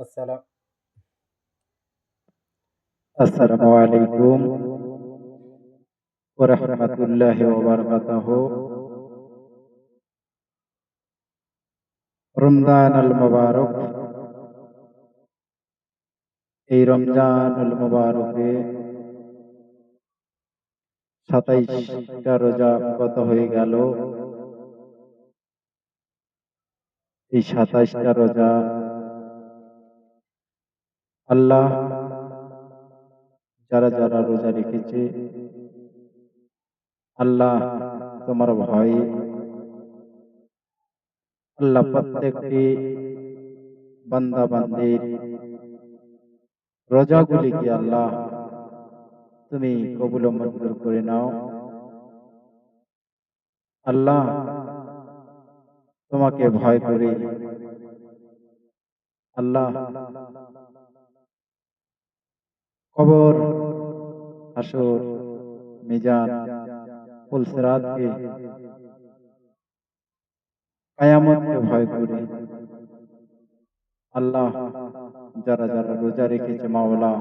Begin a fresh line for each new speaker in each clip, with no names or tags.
আসসালাম আসসালামু আলাইকুম ওয়া রাহমাতুল্লাহি ওয়া বারাকাতুহু। রমজান আল মুবারক। এই রমজানুল মুবারকে ২৭টা রোজা গত হয়ে গেল। এই ২৭টা রোজা আল্লাহ যারা যারা রোজা রেখেছে, আল্লাহ তোমার ভয়ে আল্লাহ প্রত্যেকটি বান্দা বান্দির রোজাগুলিকে আল্লাহ তুমি কবুল ও মঞ্জুর করে নাও। আল্লাহ তোমাকে ভয় করে আল্লাহ কবর, হাসর, মিজান, পুলসিরাতকে, কিয়ামতকে ভয় করে আল্লাহ যারা যারা রোজা রেখেছে মাওলা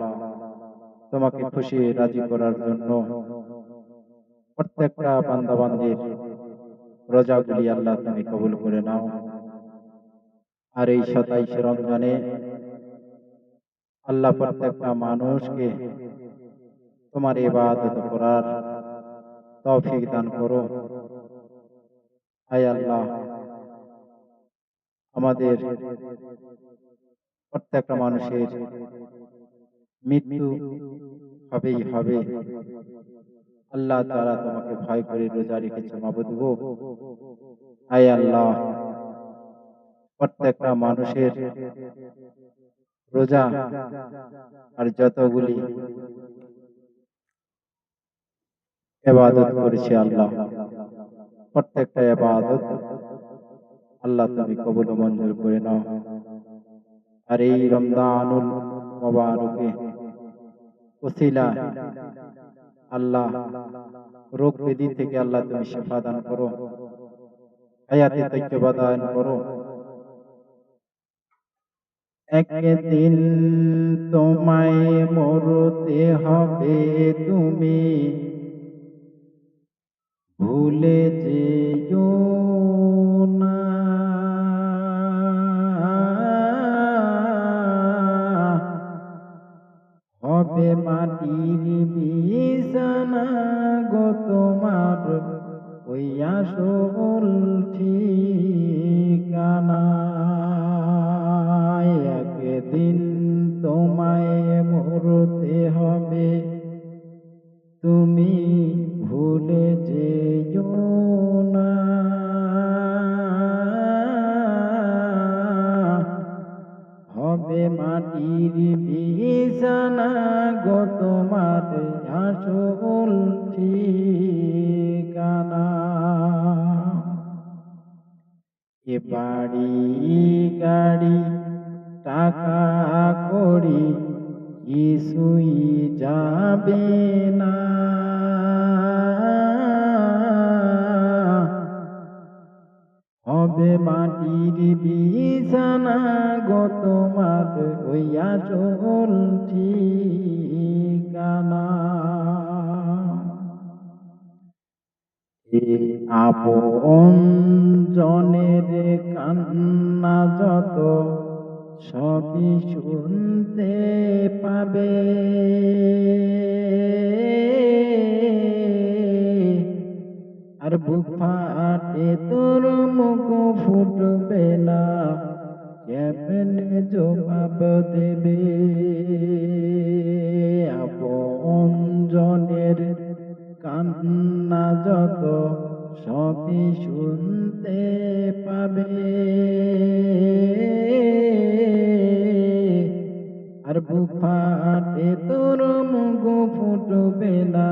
তোমাকে খুশি রাজি করার জন্য প্রত্যেকটা বান্দা বান্দির রোজাগুলি আল্লাহ তুমি কবুল করে নাও। আর এই ২৭ রমজানে আল্লাহ প্রত্যেকটা মানুষকে তোমার ইবাদত করার তৌফিক দান করো। আয় আল্লাহ, আমাদের প্রত্যেকটা মানুষের মৃত্যু হবেই হবে। আল্লাহ তাআলা তোমাকে ভয় করে রোজা রেখেছে মাবুদ গো। আয় আল্লাহ, প্রত্যেকটা মানুষের রোজা আর যতগুলি ইবাদত করেছে আল্লাহ, প্রত্যেকটা ইবাদত আল্লাহ তুমি কবুল ও মঞ্জুর করে নাও। আর এই রমজানুল মুবারকে ওসিলা আল্লাহ রোগ ব্যাধি থেকে আল্লাহ তুমি শিফা দান করো, হায়াতে তাইয়্যিবা দান করো। একদিন তোমায় মরতে হবে, তুমি ভুলে যেও না। হবে মাটির বিছানা গো তোমার, ওই আসল ঠিকানা। একদিন তোমায় মরতে হবে, তুমি ভুলে যেও না। হবে মাটির বিছানা গো তোমার, আসল ঠিকানা। এ বাড়ি গাড়ি টাকা কড়ি কিছুই যাবে না। হবে মাটির বিছানা গো তোমার, ওই আসল ঠিকানা। এ আপন জনের কান্না যত সবই শুনতে পাবে। আর বুক ফাটে তোর মুখ ফুটবে না, কেমনে জবাব দেবে। আপন জনের কান্না যত সবই শুনতে পাবে। আর বুক ফাটে তোর মুখ ফুটবে না,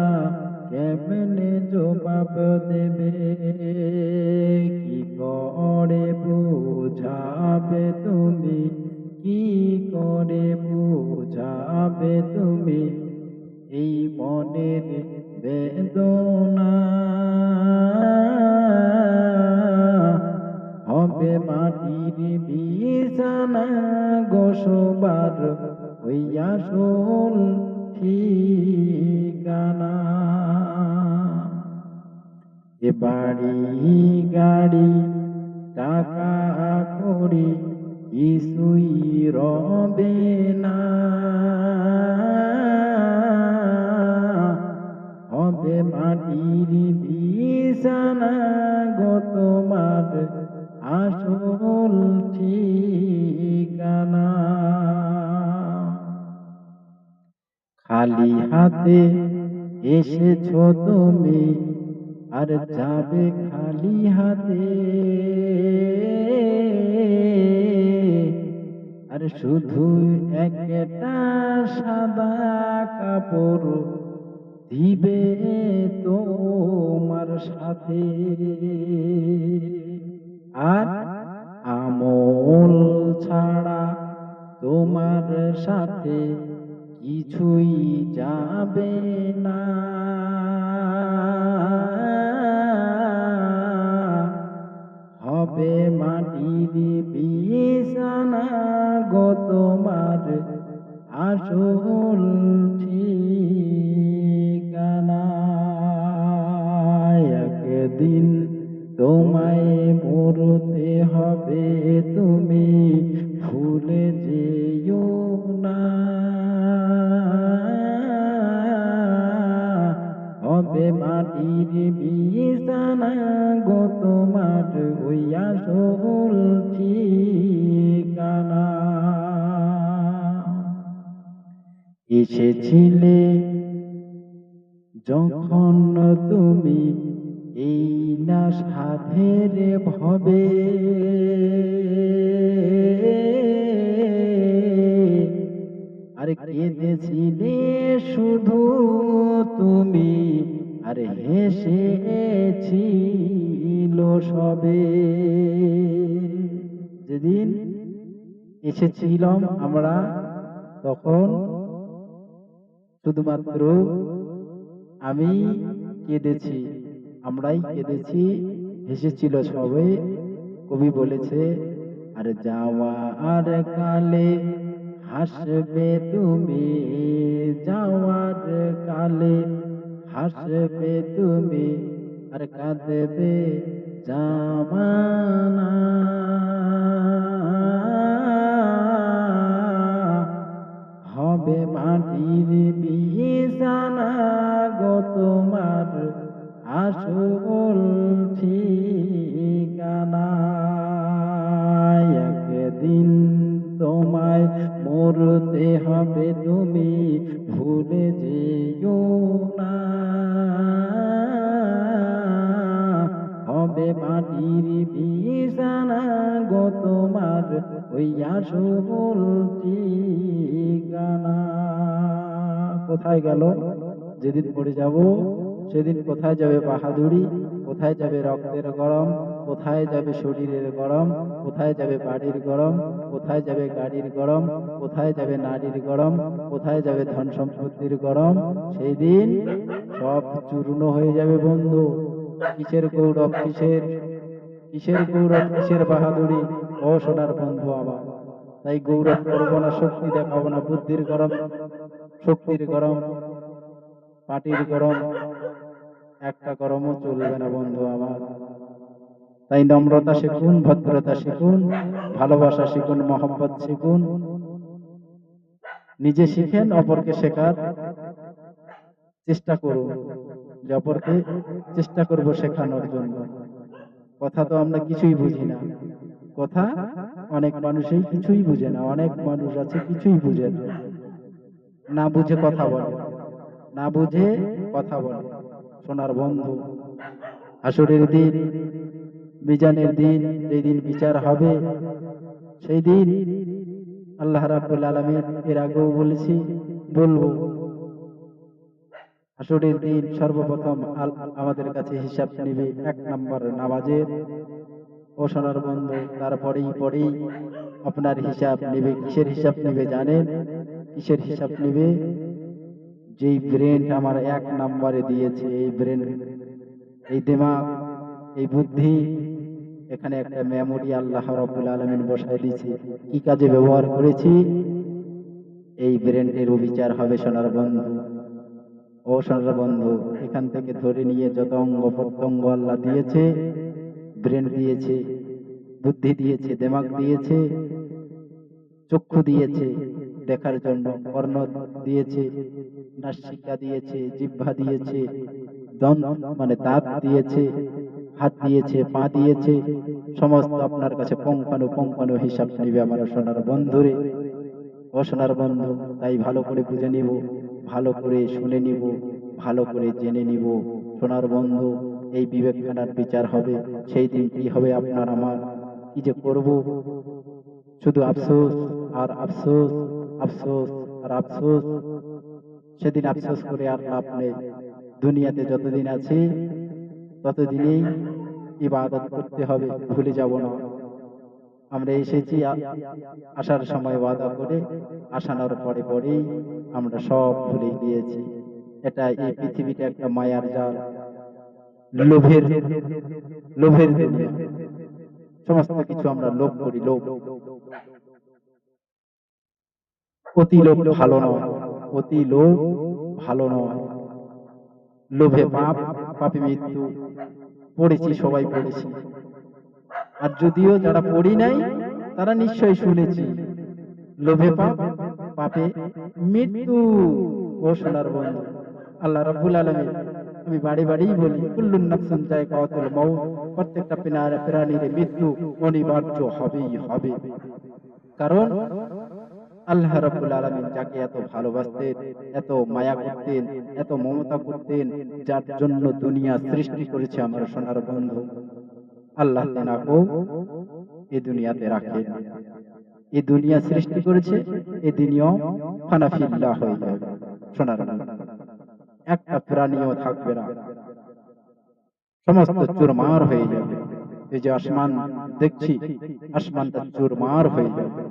কেমনে জবাব দেবে। কি করে বুঝাবে তুমি, কি করে বুঝাবে তুমি এই মনের বেদনা। হবে মাটির বিছানা গোসবার হইয়া আসল ঠিকানা। এ বাড়ি গাড়ি টাকা কড়ি কিছুই রবে না, হবে মাটির বিছানা গো তোমার আসল ঠিকানা। খালি হাতে এসেছো তুমি আর যাবে খালি হাতে, আর শুধু একটা সাদা কাপড় দিবে তোমার সাথে। আর আমল ছাড়া তোমার সাথে কিছুই যাবে না, হবে মাটির বিছানা গো তোমার আসল ঠিকানা। একদিন তোমায় মরতে হবে তুমি ভুলে যেও না, হবে মাটির বিছানা গো তোমার ওই আসল ঠিকানা। এসেছিলে যখন তুমি এই না সাধের ভবে, আর কেঁদেছিলে শুধু তুমি আর হেসেছিল সবে। যেদিন এসেছিলাম আমরা তখন শুধুমাত্র আমি কেঁদেছি, আমরাই কেঁদেছি, হেসেছিল সবে। কবি বলেছে আর যাওয়ার কালে হাসবে তুমি, যাওয়ার কালে হাসবে তুমি আর কাঁদবে জামানা। হবে মাটির বিছানা গো তোমার আসল ঠিকানা। একদিন তোমায় মরতে হবে তুমি ভুলে যেও না, হবে মাটির বিছানা গো তোমার ওই আসল ঠিকানা। কোথায় গেল? যেদিন পড়ে যাব সেদিন কোথায় যাবে বাহাদুরি, কোথায় যাবে রক্তের গরম, কোথায় যাবে শরীরের গরম, কোথায় যাবে বাড়ির গরম, কোথায় যাবে গাড়ির গরম, কোথায় যাবে নারীর গরম, কোথায় যাবে ধন সম্পত্তির গরম। সেই দিন সব চূর্ণ হয়ে যাবে বন্ধু। কিসের গৌরব, কিসের গৌরব, কিসের বাহাদুরি, ও সোনার বন্ধু আমার। তাই গৌরব করবো না, শক্তি দেখাবো না, বুদ্ধির গরম, শক্তির গরম, পাটির গরম, একটা গরমও চলবে না বন্ধু আমার। তাই নম্রতা শিখুন, ভদ্রতা শিখুন, ভালোবাসা শিখুন, মহব্বত শিখুন, নিজে শিখেন, অপরকে শেখার চেষ্টা করুন, যে অপরকে চেষ্টা করবো শেখানোর জন্য। কথা তো আমরা কিছুই বুঝি না, কথা অনেক মানুষই কিছুই বুঝে না, অনেক মানুষ আছে কিছুই বুঝে না, না বুঝে কথা বলে, না বুঝে কথা বলে। সোনার বন্ধু, হাসরের দিন, মিজানের দিন, যেই দিন বিচার হবে, সেই দিন আল্লাহ রাব্বুল আলামিন, এর আগেও বলেছি বলবো, হাসরের দিন সর্বপ্রথম আমাদের কাছে হিসাব নেবে 1 নম্বর নামাজের। ও সোনার বন্ধু, তারপরেই আপনার হিসাব নেবে। কিসের হিসাব নেবে জানেন? কিসের হিসাব নেবে? যেই ব্রেন আমার 1 নম্বরে দিয়েছে, এই ব্রেন, এই দিমাগ, এই বুদ্ধি, এখানে একটা মেমোরি আল্লাহ রাব্বুল আলামিন বসায় দিয়েছে। কি কাজে ব্যবহার করেছি? এই ব্রেনটির বিচার হবে সোনার বন্ধু। ও সোনার বন্ধু, এখান থেকে ধরে নিয়ে যত অঙ্গ প্রত্যঙ্গ আল্লাহ দিয়েছে, ব্রেন দিয়েছে, বুদ্ধি দিয়েছে, দিমাগ দিয়েছে, চক্ষু দিয়েছে দেখার জন্য, কর্ণ দিয়েছে, নাসিকা দিয়েছে, জিহ্বা দিয়েছে, দন্ত মানে দাঁত দিয়েছে, হাত দিয়েছে, পা দিয়েছে, সমস্ত আপনার কাছে পঙ্কানু হিসাব নিবে আমার সোনার বন্ধুরে। ও সোনার বন্ধু, তাই ভালো করে বুঝে নিব, ভালো করে শুনে নিব, ভালো করে জেনে নিব সোনার বন্ধু। এই বিবেকখানার বিচার হবে, সেই দিন কি হবে আপনার আমার, কি যে করব, শুধু আফসোস আর আফসোস, আফসোস আর আফসোস। সেদিন আফসোস করে আর লাভ নেই। দুনিয়াতে যতদিন আছি ততদিনেই ইবাদত করতে হবে, ভুলে যাব না। আমরা এসেছি আসার সময় ওয়াদা করে, আসানোর পরে পরেই আমরা সব ভুলে গিয়েছি। এটা এই পৃথিবীটা একটা মায়ার জাল, লোভের লোভের দুনিয়া। সমস্ত কিছু আমরা লোভ করি, লোভ। অতি লোভ ভালো নয়, অতি লোভ ভালো নয়। লোভে পাপ, পাপে মৃত্যু। পড়েছি, সবাই পড়েছি। আর যদিও যারা পড়ি নাই তারা নিশ্চয়ই শুনেছি, লোভে পাপ, পাপে মৃত্যু। ও সোনার বন্ধু, আল্লাহ রাব্বুল আলামিন, আমি বাড়ি বাড়িই বলি, কুল্লুন নাফসিন যায়কাতুল মাউত, প্রত্যেকটা প্রাণীর মৃত্যু অনিবার্য হবেই হবে। কারণ আল্লাহ রাব্বুল আলামিন যাকে এত ভালোবাসতেন, এত মায়া করতেন, এত মমতা করতেন, যার জন্য দুনিয়া সৃষ্টি করেছে আমার সোনার বন্ধু, আল্লাহ তেনাকেও এই দুনিয়াতে রাখেন। এই দুনিয়া সৃষ্টি করেছে, এই দুনিয়াও ফানাফিল্লাহ হয়ে যাবে সোনার বন্ধু। একটা প্রাণীও থাকবে না, সমস্ত চুরমার হয়ে যাবে। এই যে আসমান দেখছি, আসমানটা চুরমার হয়ে যাবে।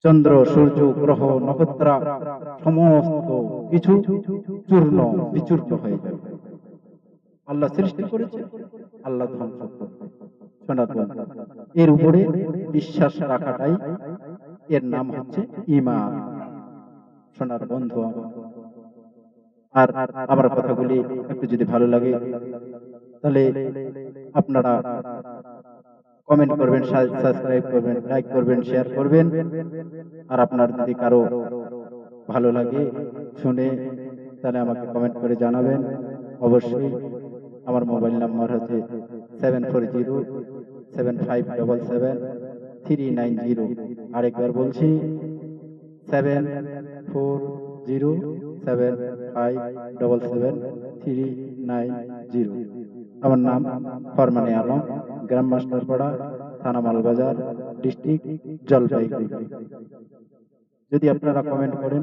চন্দ্র, সূর্য, গ্রহ, নক্ষত্র সমস্ত কিছু চূর্ণ বিচূর্ণ হয়ে যাবে। আল্লাহ সৃষ্টি করেছে, আল্লাহ ধ্বংস করবে সোনার বন্ধু। এর উপরে বিশ্বাস রাখাটাই এর নাম হচ্ছে ঈমান সোনার বন্ধু। আর আমার কথাগুলি একটু যদি ভালো লাগে তাহলে আপনারা কমেন্ট করবেন, সাবস্ক্রাইব করবেন, লাইক করবেন, শেয়ার করবেন। আর আপনার যদি কারো ভালো লাগে শুনে, তাহলে আমাকে কমেন্ট করে জানাবেন। অবশ্যই আমার মোবাইল নাম্বার হচ্ছে 7407577390। আরেকবার বলছি, 7407577390। আমার নাম ফরমানে আলম, গ্রাম মাস্টারপাড়া, থানা মালবাজার, ডিস্ট্রিক্ট জলপাইগুড়ি। যদি আপনারা কমেন্ট করেন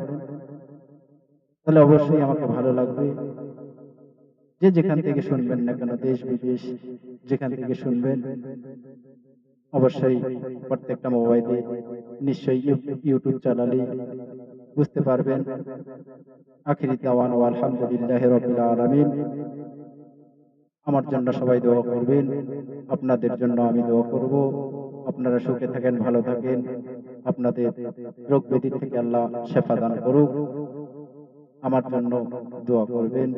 তাহলে অবশ্যই আমাকে ভালো লাগবে। যে যেখান থেকে শুনবেন না কেন, দেশ বিদেশ যেখান থেকে শুনবেন, অবশ্যই প্রত্যেকটা মোবাইলে নিশ্চয়ই ইউটিউব চালালে বুঝতে পারবেন। আখিরি দাওয়ান ওয়া আলহামদুলিল্লাহি রাব্বিল আলামিন। আমার জন্য সবাই দোয়া করবেন, আপনাদের জন্য আমি দোয়া করব। আপনারা সুখে থাকেন, ভালো থাকেন, আপনাদের রোগ ব্যাধি থেকে আল্লাহ শেফা দান করুক। আমার জন্য দোয়া করবেন।